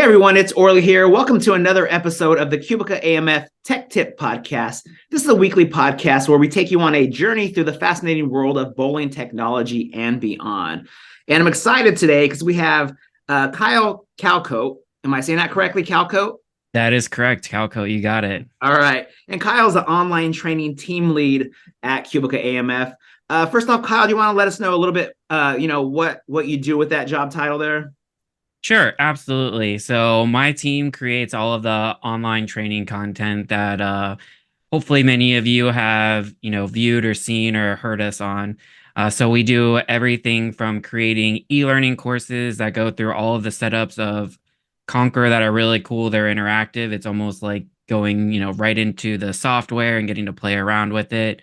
everyone, it's Orly here. Welcome to another episode of the QubicaAMF Tech Tip Podcast. This is a weekly podcast where we take you on a journey through the fascinating world of bowling technology and beyond. And I'm excited today because we have Kyle Calcote. Am I saying that correctly, Calcote? That is correct, Calco. You got it. All right. And Kyle's the online training team lead at QubicaAMF. First off, Kyle, do you want to let us know a little bit, what you do with that job title there? Sure, absolutely. So my team creates all of the online training content that hopefully many of you have, viewed or seen or heard us on. So we do everything from creating e-learning courses that go through all of the setups of Conquer that are really cool. They're interactive. It's almost like going, right into the software and getting to play around with it,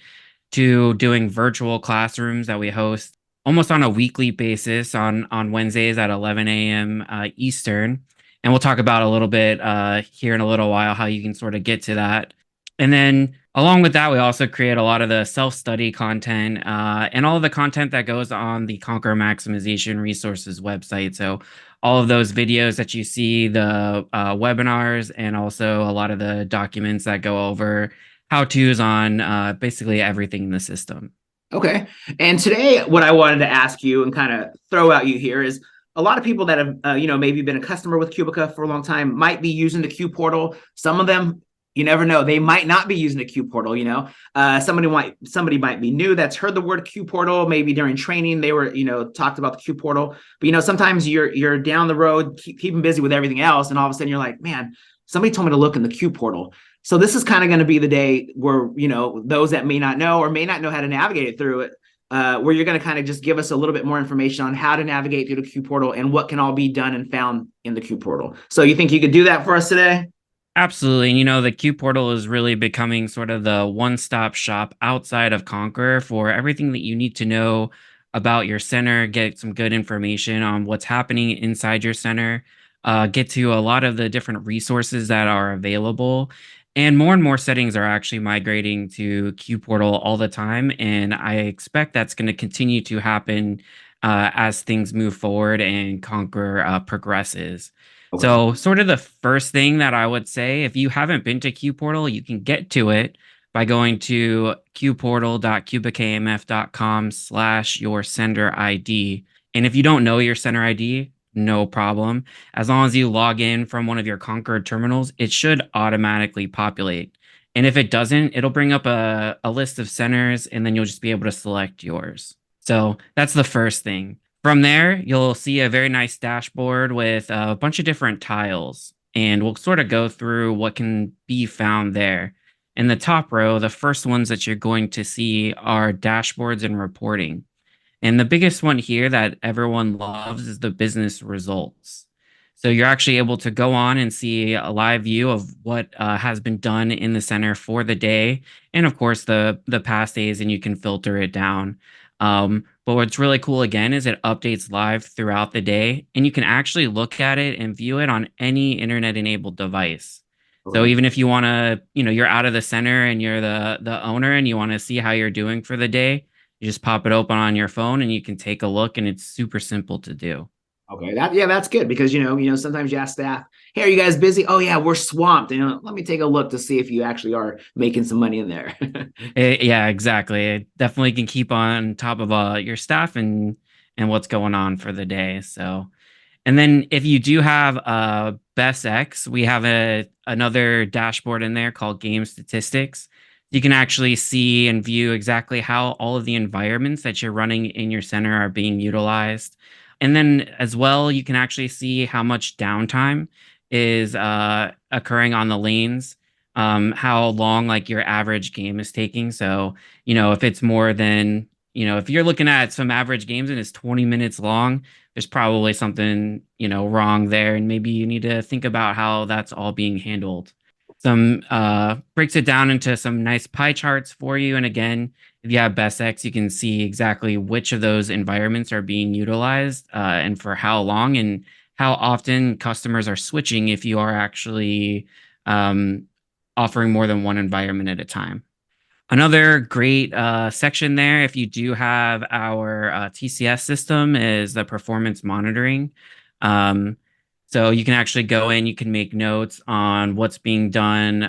to doing virtual classrooms that we host almost on a weekly basis on Wednesdays at 11 a.m. Eastern. And we'll talk about a little bit here in a little while how you can sort of get to that. And then along with that, we also create a lot of the self-study content and all of the content that goes on the Conquer Maximization Resources website. So all of those videos that you see, the webinars, and also a lot of the documents that go over how-tos on basically everything in the system. Okay. And today, what I wanted to ask you and kind of throw at you here is a lot of people that have, maybe been a customer with Cubica for a long time might be using the QPortal. Some of them, you never know, they might not be using the QPortal. Somebody might be new that's heard the word QPortal. Maybe during training they were, talked about the QPortal. But sometimes you're down the road, keeping busy with everything else, and all of a sudden you're like, man, somebody told me to look in the QPortal. So this is kind of going to be the day where, those that may not know or may not know how to navigate it through it, where you're going to kind of just give us a little bit more information on how to navigate through the QPortal and what can all be done and found in the QPortal. So you think you could do that for us today? Absolutely. The QPortal is really becoming sort of the one-stop shop outside of Conquer for everything that you need to know about your center, get some good information on what's happening inside your center, get to a lot of the different resources that are available. And more settings are actually migrating to QPortal all the time. And I expect that's going to continue to happen as things move forward and Conquer progresses. Okay. So sort of the first thing that I would say, if you haven't been to QPortal, you can get to it by going to qportal.qpicamf.com/your sender ID. And if you don't know your center ID, no problem. As long as you log in from one of your Conquer terminals, it should automatically populate. And if it doesn't, it'll bring up a list of centers, and then you'll just be able to select yours. So that's the first thing. From there, you'll see a very nice dashboard with a bunch of different tiles, and we'll sort of go through what can be found there. In the top row, the first ones that you're going to see are dashboards and reporting. And the biggest one here that everyone loves is the business results. So you're actually able to go on and see a live view of what has been done in the center for the day, and of course the past days, and you can filter it down. But what's really cool again is it updates live throughout the day, and you can actually look at it and view it on any internet-enabled device. So even if you want to, you're out of the center and you're the owner and you want to see how you're doing for the day, you just pop it open on your phone and you can take a look, and it's super simple to do. Okay, that's good because sometimes you ask staff, "Hey, are you guys busy?" "Oh yeah, we're swamped." Let me take a look to see if you actually are making some money in there. Yeah, exactly. It definitely can keep on top of your staff and what's going on for the day. So, and then if you do have Best X, we have another dashboard in there called Game Statistics. You can actually see and view exactly how all of the environments that you're running in your center are being utilized. And then as well, you can actually see how much downtime is occurring on the lanes, how long like your average game is taking. So, if it's more than, if you're looking at some average games and it's 20 minutes long, there's probably something, wrong there. And maybe you need to think about how that's all being handled. Some breaks it down into some nice pie charts for you. And again, if you have BestX, you can see exactly which of those environments are being utilized and for how long, and how often customers are switching if you are actually offering more than one environment at a time. Another great section there, if you do have our TCS system, is the performance monitoring. So you can actually go in, you can make notes on what's being done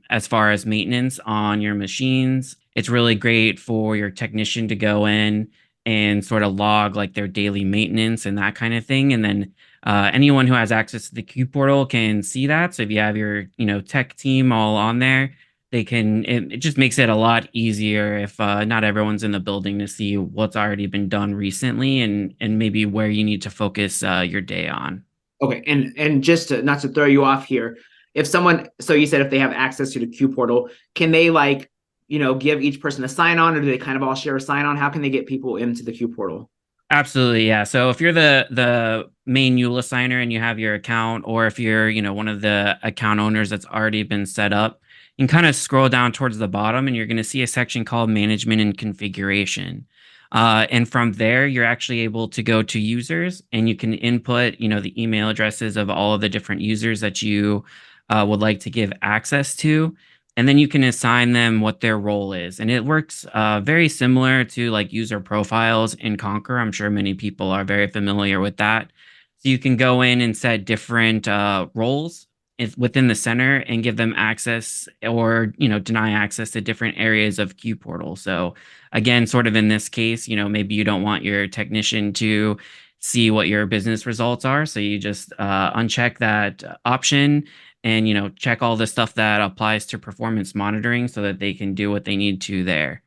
as far as maintenance on your machines. It's really great for your technician to go in and sort of log like their daily maintenance and that kind of thing. And then anyone who has access to the Q portal can see that. So if you have your, tech team all on there, it just makes it a lot easier if not everyone's in the building to see what's already been done recently and maybe where you need to focus your day on. Okay, and just to not to throw you off here, if someone, so you said if they have access to the Q portal, can they like, give each person a sign on, or do they kind of all share a sign on? How can they get people into the Q portal? Absolutely, yeah. So if you're the main EULA signer and you have your account, or if you're, one of the account owners that's already been set up, you can kind of scroll down towards the bottom and you're going to see a section called Management and Configuration. And from there, you're actually able to go to users and you can input, the email addresses of all of the different users that you would like to give access to. And then you can assign them what their role is. And it works very similar to like user profiles in Conquer. I'm sure many people are very familiar with that. So you can go in and set different roles within the center and give them access or, deny access to different areas of QPortal. So again, sort of in this case, maybe you don't want your technician to see what your business results are. So you just uncheck that option and check all the stuff that applies to performance monitoring so that they can do what they need to there.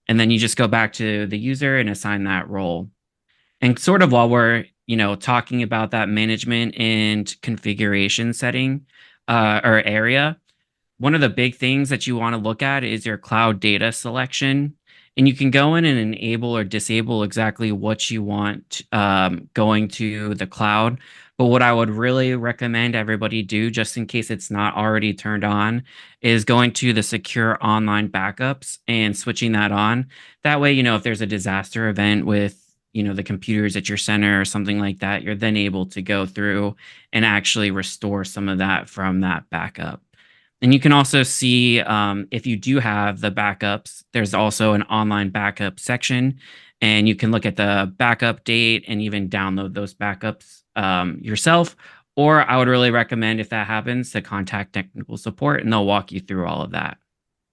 And then you just go back to the user and assign that role. And sort of while we're talking about that management and configuration setting or area, one of the big things that you want to look at is your cloud data selection. And you can go in and enable or disable exactly what you want going to the cloud. But what I would really recommend everybody do, just in case it's not already turned on, is going to the secure online backups and switching that on. That way, if there's a disaster event with the computers at your center or something like that, you're then able to go through and actually restore some of that from that backup. And you can also see if you do have the backups, there's also an online backup section, and you can look at the backup date and even download those backups yourself. Or I would really recommend, if that happens, to contact technical support, and they'll walk you through all of that.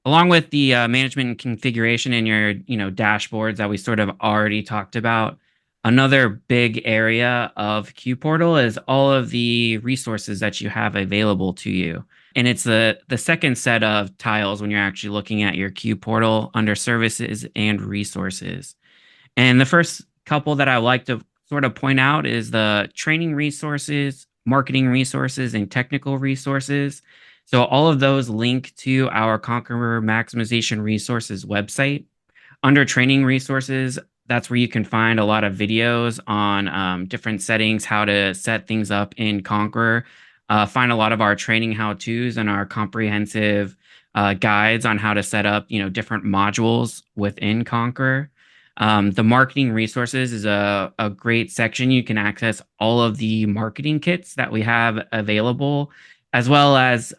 Along with the management and configuration in your dashboards that we sort of already talked about, another big area of QPortal is all of the resources that you have available to you. And it's the second set of tiles when you're actually looking at your QPortal under services and resources. And the first couple that I like to sort of point out is the training resources, marketing resources, and technical resources. So all of those link to our Conqueror Maximization Resources website. Under training resources, that's where you can find a lot of videos on different settings, how to set things up in Conqueror. Find a lot of our training how-tos and our comprehensive guides on how to set up, different modules within Conqueror. The marketing resources is a great section. You can access all of the marketing kits that we have available, as well as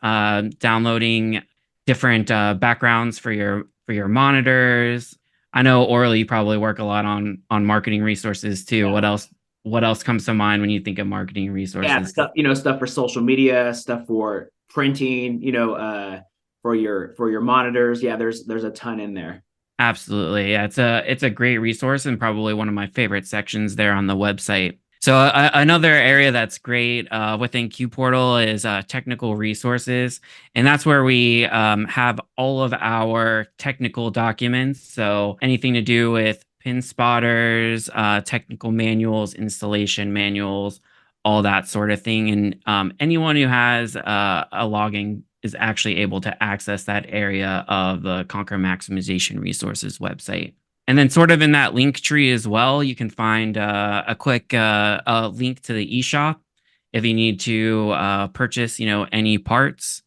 downloading different backgrounds for your monitors. I know Orly, you probably work a lot on marketing resources too. Yeah. What else comes to mind when you think of marketing resources? Stuff, stuff for social media, stuff for printing, for your monitors. Yeah, there's a ton in there. Absolutely. Yeah, it's a great resource and probably one of my favorite sections there on the website. So another area that's great within QPortal is technical resources, and that's where we have all of our technical documents. So anything to do with pin spotters, technical manuals, installation manuals, all that sort of thing. And anyone who has a logging is actually able to access that area of the Conquer Maximization Resources website. And then sort of in that link tree as well, you can find a quick link to the eShop if you need to purchase, any parts.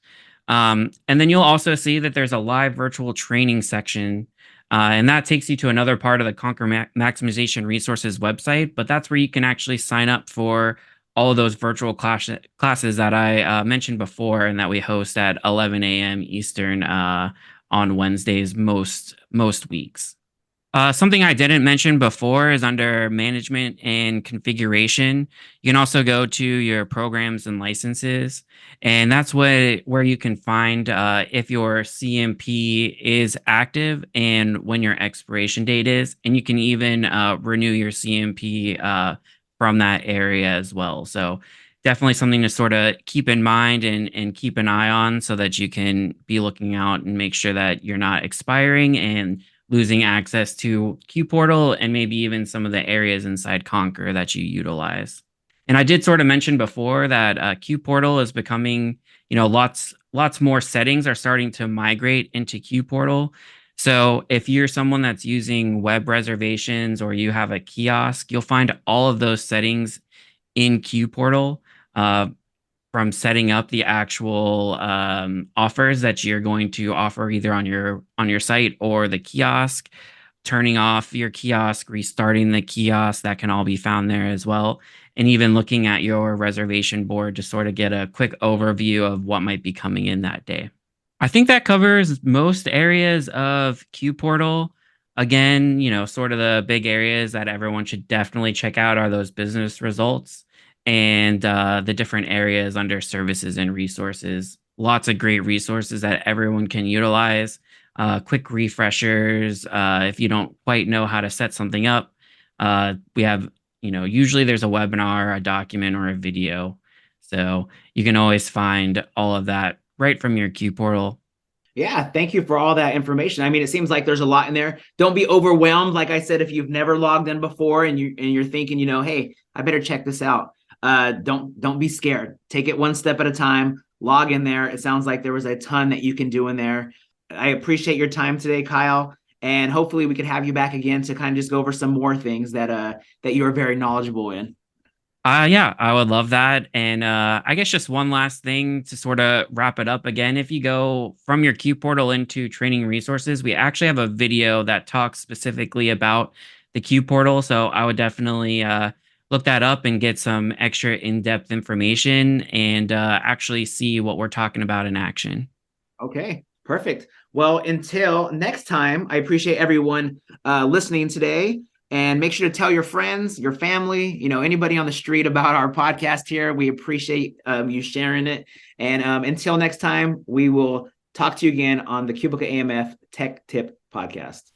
And then you'll also see that there's a live virtual training section. And that takes you to another part of the Conquer Maximization Resources website. But that's where you can actually sign up for all of those virtual classes that I mentioned before and that we host at 11 a.m. Eastern on Wednesdays most weeks. Something I didn't mention before is under management and configuration. You can also go to your programs and licenses, and that's where you can find if your CMP is active and when your expiration date is, and you can even renew your CMP from that area as well. So definitely something to sort of keep in mind and keep an eye on so that you can be looking out and make sure that you're not expiring and losing access to QPortal and maybe even some of the areas inside Conquer that you utilize. And I did sort of mention before that QPortal is becoming, lots more settings are starting to migrate into QPortal. So if you're someone that's using web reservations or you have a kiosk, you'll find all of those settings in QPortal. Uh, from setting up the actual offers that you're going to offer either on your site or the kiosk, turning off your kiosk, restarting the kiosk, that can all be found there as well. And even looking at your reservation board to sort of get a quick overview of what might be coming in that day. I think that covers most areas of QPortal. Again, sort of the big areas that everyone should definitely check out are those business results and the different areas under services and resources. Lots of great resources that everyone can utilize. Quick refreshers. If you don't quite know how to set something up, we have, usually there's a webinar, a document, or a video. So you can always find all of that right from your QPortal. Yeah, thank you for all that information. I mean, it seems like there's a lot in there. Don't be overwhelmed. Like I said, if you've never logged in before and you're thinking, hey, I better check this out. Don't be scared. Take it one step at a time. Log in there. It sounds like there was a ton that you can do in there. I appreciate your time today, Kyle, and hopefully we could have you back again to kind of just go over some more things that you're very knowledgeable in. Yeah, I would love that. And I guess just one last thing to sort of wrap it up again. If you go from your QPortal into training resources, we actually have a video that talks specifically about the QPortal. So I would definitely look that up and get some extra in-depth information and actually see what we're talking about in action. Okay, perfect. Well, until next time, I appreciate everyone listening today. And make sure to tell your friends, your family, anybody on the street about our podcast here. We appreciate you sharing it. And until next time, we will talk to you again on the QubicaAMF Tech Tip Podcast.